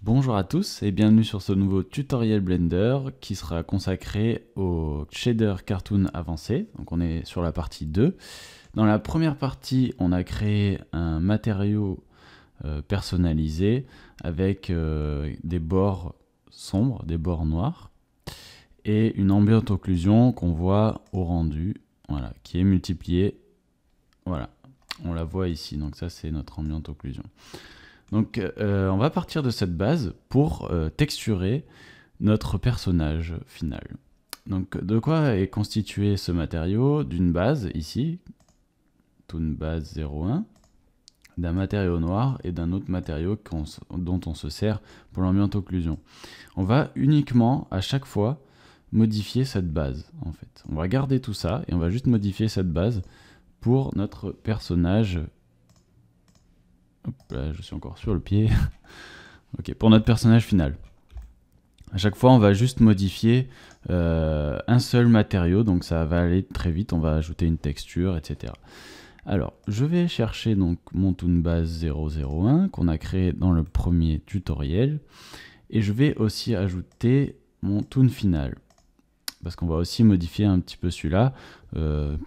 Bonjour à tous et bienvenue sur ce nouveau tutoriel Blender qui sera consacré au shader cartoon avancé. Donc on est sur la partie 2. Dans la première partie, on a créé un matériau personnalisé avec des bords sombres, des bords noirs et une ambient occlusion qu'on voit au rendu, voilà, qui est multipliée. Voilà, on la voit ici, donc ça c'est notre ambient occlusion. Donc on va partir de cette base pour texturer notre personnage final. Donc de quoi est constitué ce matériau? D'une base ici, Toon Base 01, d'un matériau noir et d'un autre matériau dont on se sert pour l'ambient occlusion. On va uniquement à chaque fois modifier cette base en fait. On va garder tout ça et on va juste modifier cette base pour notre personnage. Hop là, je suis encore sur le pied. Ok, pour notre personnage final. À chaque fois, on va juste modifier un seul matériau, donc ça va aller très vite. On va ajouter une texture, etc. Alors, je vais chercher donc mon Toon Base 001 qu'on a créé dans le premier tutoriel, et je vais aussi ajouter mon Toon Final, parce qu'on va aussi modifier un petit peu celui-là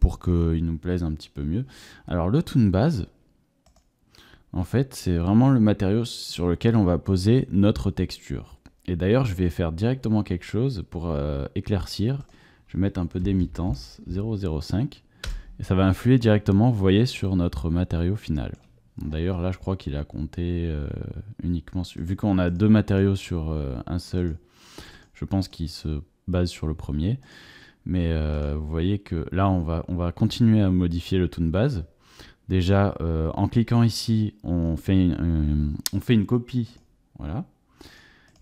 pour qu'il nous plaise un petit peu mieux. Alors, le Toon Base, en fait, c'est vraiment le matériau sur lequel on va poser notre texture. Et d'ailleurs, je vais faire directement quelque chose pour éclaircir. Je vais mettre un peu d'émittance, 0,05. Et ça va influer directement, vous voyez, sur notre matériau final. D'ailleurs, là, je crois qu'il a compté uniquement vu qu'on a deux matériaux sur un seul, je pense qu'il se base sur le premier. Mais vous voyez que là, on va continuer à modifier le Toon Base. Déjà, en cliquant ici, on fait une copie, voilà,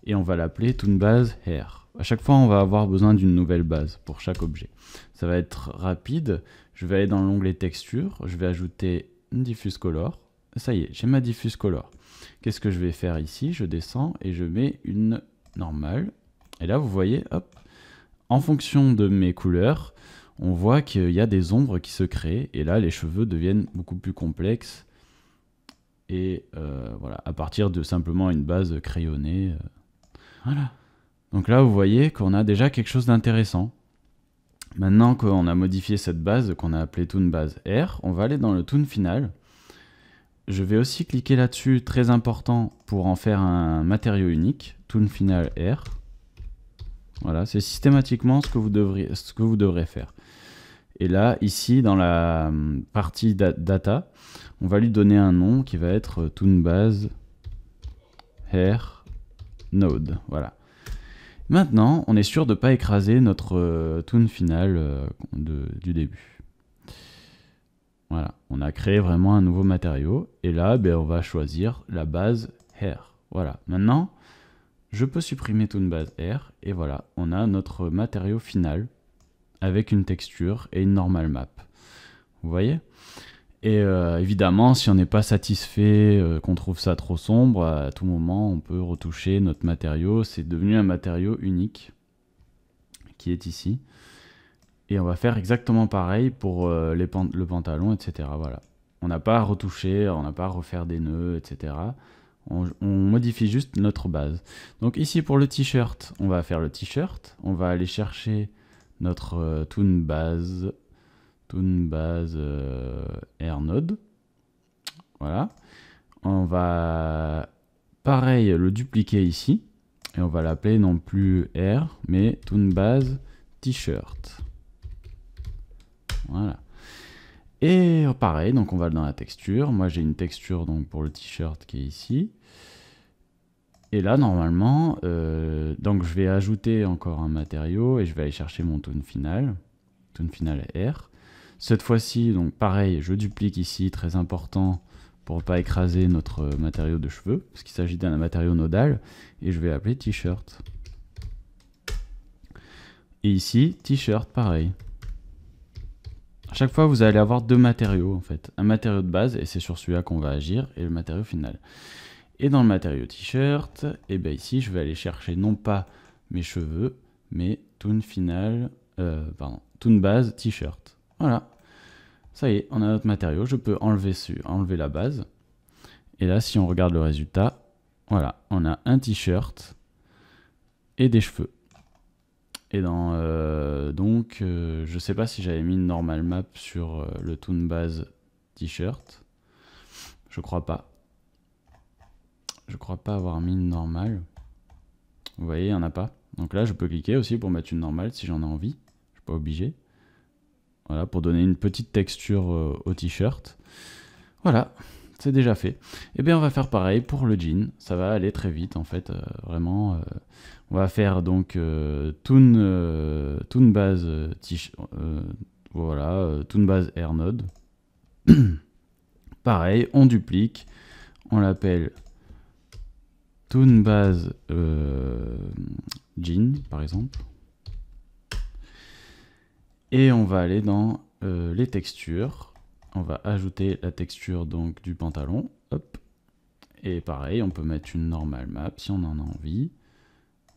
et on va l'appeler Toon Base Hair. À chaque fois, on va avoir besoin d'une nouvelle base pour chaque objet. Ça va être rapide. Je vais aller dans l'onglet Texture, je vais ajouter une Diffuse Color. Ça y est, j'ai ma Diffuse Color. Qu'est-ce que je vais faire ici? Je descends et je mets une normale. Et là, vous voyez, hop, en fonction de mes couleurs, on voit qu'il y a des ombres qui se créent, et là les cheveux deviennent beaucoup plus complexes, et voilà, à partir de simplement une base crayonnée. Voilà. Donc là vous voyez qu'on a déjà quelque chose d'intéressant. Maintenant qu'on a modifié cette base, qu'on a appelée Toon Base R, on va aller dans le Toon Final. Je vais aussi cliquer là-dessus, très important, pour en faire un matériau unique, Toon Final R. Voilà, c'est systématiquement ce que vous devrez faire. Et là, ici, dans la partie data, on va lui donner un nom qui va être Toon Base Hair Node. Voilà. Maintenant, on est sûr de ne pas écraser notre toon final du début. Voilà, on a créé vraiment un nouveau matériau. Et là, ben, on va choisir la base Hair. Voilà. Maintenant, je peux supprimer Toon Base Hair. Et voilà, on a notre matériau final avec une texture et une normal map. Vous voyez? Et évidemment, si on n'est pas satisfait, qu'on trouve ça trop sombre, à tout moment, on peut retoucher notre matériau. C'est devenu un matériau unique qui est ici. Et on va faire exactement pareil pour le pantalon, etc. Voilà. On n'a pas à retoucher, on n'a pas à refaire des nœuds, etc. On modifie juste notre base. Donc ici, pour le t-shirt, on va faire le t-shirt. On va aller chercher notre Toon Base Air Node. Voilà. On va pareil le dupliquer ici et on va l'appeler non plus Air mais Toon Base T-shirt. Voilà. Et pareil, donc on va dans la texture. Moi j'ai une texture donc pour le t-shirt qui est ici. Et là normalement, donc je vais ajouter encore un matériau et je vais aller chercher mon Toon Final R. Cette fois-ci, donc pareil, je duplique ici, très important pour ne pas écraser notre matériau de cheveux, parce qu'il s'agit d'un matériau nodal, et je vais l'appeler t-shirt. Et ici, t-shirt, pareil. À chaque fois, vous allez avoir deux matériaux, en fait. Un matériau de base, et c'est sur celui-là qu'on va agir, et le matériau final. Et dans le matériau t-shirt, et bien ici, je vais aller chercher non pas mes cheveux, mais Toon Base t-shirt. Voilà. Ça y est, on a notre matériau. Je peux enlever la base. Et là, si on regarde le résultat, Voilà, on a un t-shirt et des cheveux. Et donc, je sais pas si j'avais mis une normal map sur le toon base t-shirt. Je crois pas. Je crois pas avoir mis une normale. Vous voyez, il n'y en a pas. Donc là, je peux cliquer aussi pour mettre une normale si j'en ai envie. Je suis pas obligé. Voilà, pour donner une petite texture au t-shirt. Voilà, c'est déjà fait. Et bien, on va faire pareil pour le jean. Ça va aller très vite, en fait. Vraiment, on va faire donc toon base voilà, toon base air node. Pareil, on duplique. On l'appelle toon base jean, par exemple. Et on va aller dans les textures. On va ajouter la texture donc du pantalon. Hop. Et pareil, on peut mettre une normal map si on en a envie.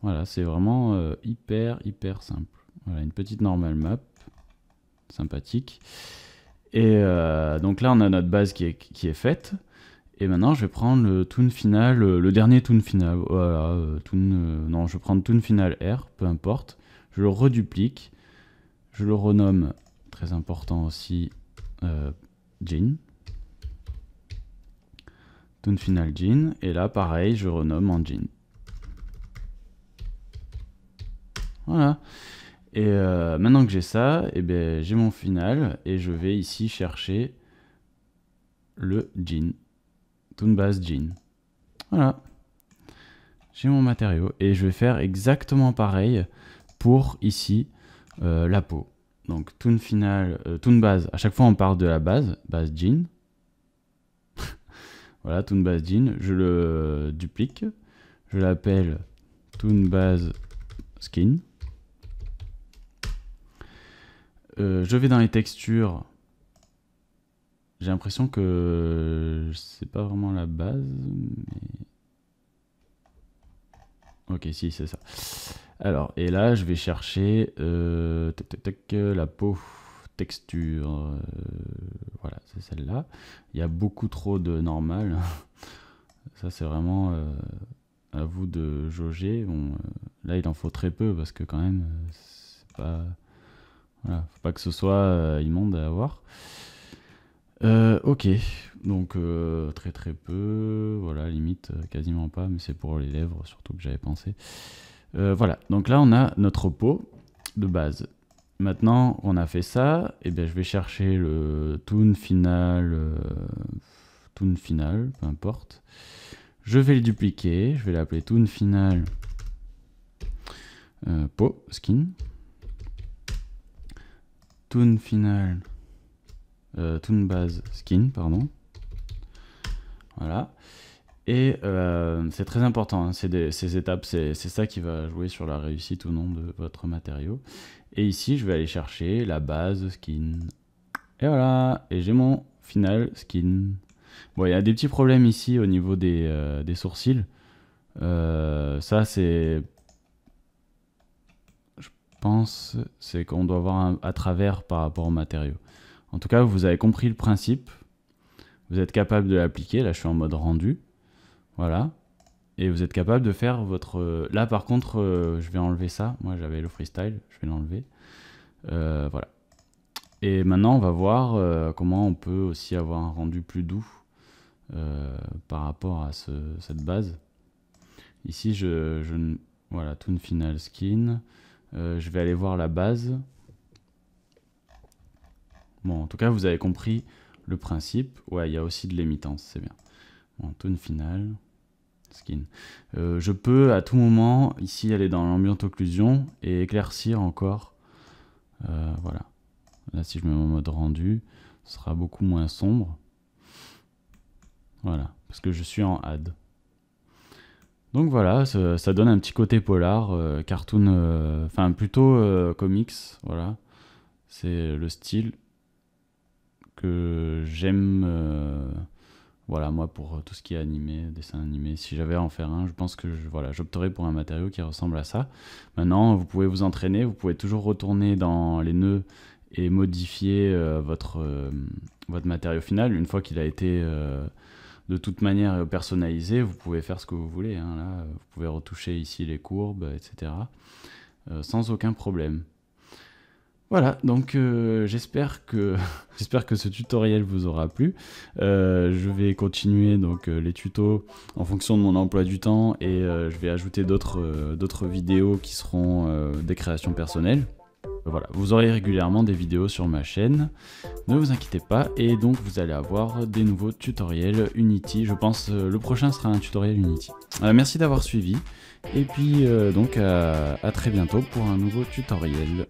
Voilà, c'est vraiment hyper simple. Voilà, une petite normal map. Sympathique. Et donc là, on a notre base qui est faite. Et maintenant, je vais prendre le toon final, le dernier toon final. Voilà, non, je vais prendre toon final R, peu importe. Je le reduplique. Je le renomme, très important aussi, jean. Toon final jean. Et là, pareil, je renomme en jean. Voilà. Et maintenant que j'ai ça, eh bien, j'ai mon final. Et je vais ici chercher le jean. Toon base jean. Voilà. J'ai mon matériau. Et je vais faire exactement pareil pour ici la peau. Donc toon final, toon base. À chaque fois on part de la base jean. Voilà, toon base jean. Je le duplique. Je l'appelle toon base skin. Je vais dans les textures. J'ai l'impression que c'est pas vraiment la base, mais... Ok, si, c'est ça. Alors, et là, je vais chercher la peau texture. Voilà, c'est celle-là. Il y a beaucoup trop de normal. Ça, c'est vraiment à vous de jauger. Bon, là, il en faut très peu parce que quand même, c'est pas... Voilà, faut pas que ce soit immonde à avoir. Ok, donc très peu, voilà, limite quasiment pas, mais c'est pour les lèvres surtout que j'avais pensé. Voilà, donc là on a notre peau de base. Maintenant on a fait ça, et bien je vais chercher le toon final, peu importe. Je vais le dupliquer, je vais l'appeler toon final peau, skin. Toon final toon base skin, pardon. Voilà. Et c'est très important, hein, ces étapes, c'est ça qui va jouer sur la réussite ou non de votre matériau. Et ici, je vais aller chercher la base skin. Et voilà, et j'ai mon final skin. Bon, il y a des petits problèmes ici au niveau des sourcils. Ça, c'est... Je pense, c'est qu'on doit voir à travers par rapport au matériau. En tout cas, vous avez compris le principe. Vous êtes capable de l'appliquer. Là, je suis en mode rendu. Voilà. Et vous êtes capable de faire votre... Là, par contre, je vais enlever ça. Moi, j'avais le freestyle. Je vais l'enlever. Voilà. Et maintenant, on va voir comment on peut aussi avoir un rendu plus doux par rapport à cette base. Ici, voilà, toon final skin. Je vais aller voir la base. Bon, en tout cas, vous avez compris le principe. Ouais, il y a aussi de l'émittence, c'est bien. Bon, toon final, skin. Je peux à tout moment, ici, aller dans l'ambient occlusion et éclaircir encore. Voilà. Là, si je mets mon mode rendu, ce sera beaucoup moins sombre. Voilà, parce que je suis en add. Donc voilà, ça donne un petit côté polar, cartoon, enfin plutôt comics, voilà. C'est le style que j'aime, voilà, moi pour tout ce qui est animé, dessin animé. Si j'avais à en faire un, je pense que voilà, j'opterais pour un matériau qui ressemble à ça. Maintenant, vous pouvez vous entraîner, vous pouvez toujours retourner dans les nœuds et modifier votre matériau final une fois qu'il a été de toute manière personnalisé, vous pouvez faire ce que vous voulez, hein. Là, vous pouvez retoucher ici les courbes, etc. Sans aucun problème. Voilà, donc j'espère que ce tutoriel vous aura plu. Je vais continuer donc les tutos en fonction de mon emploi du temps et je vais ajouter d'autres vidéos qui seront des créations personnelles. Voilà, vous aurez régulièrement des vidéos sur ma chaîne, ne vous inquiétez pas, et donc vous allez avoir des nouveaux tutoriels Unity. Je pense le prochain sera un tutoriel Unity. Merci d'avoir suivi, et puis donc à très bientôt pour un nouveau tutoriel.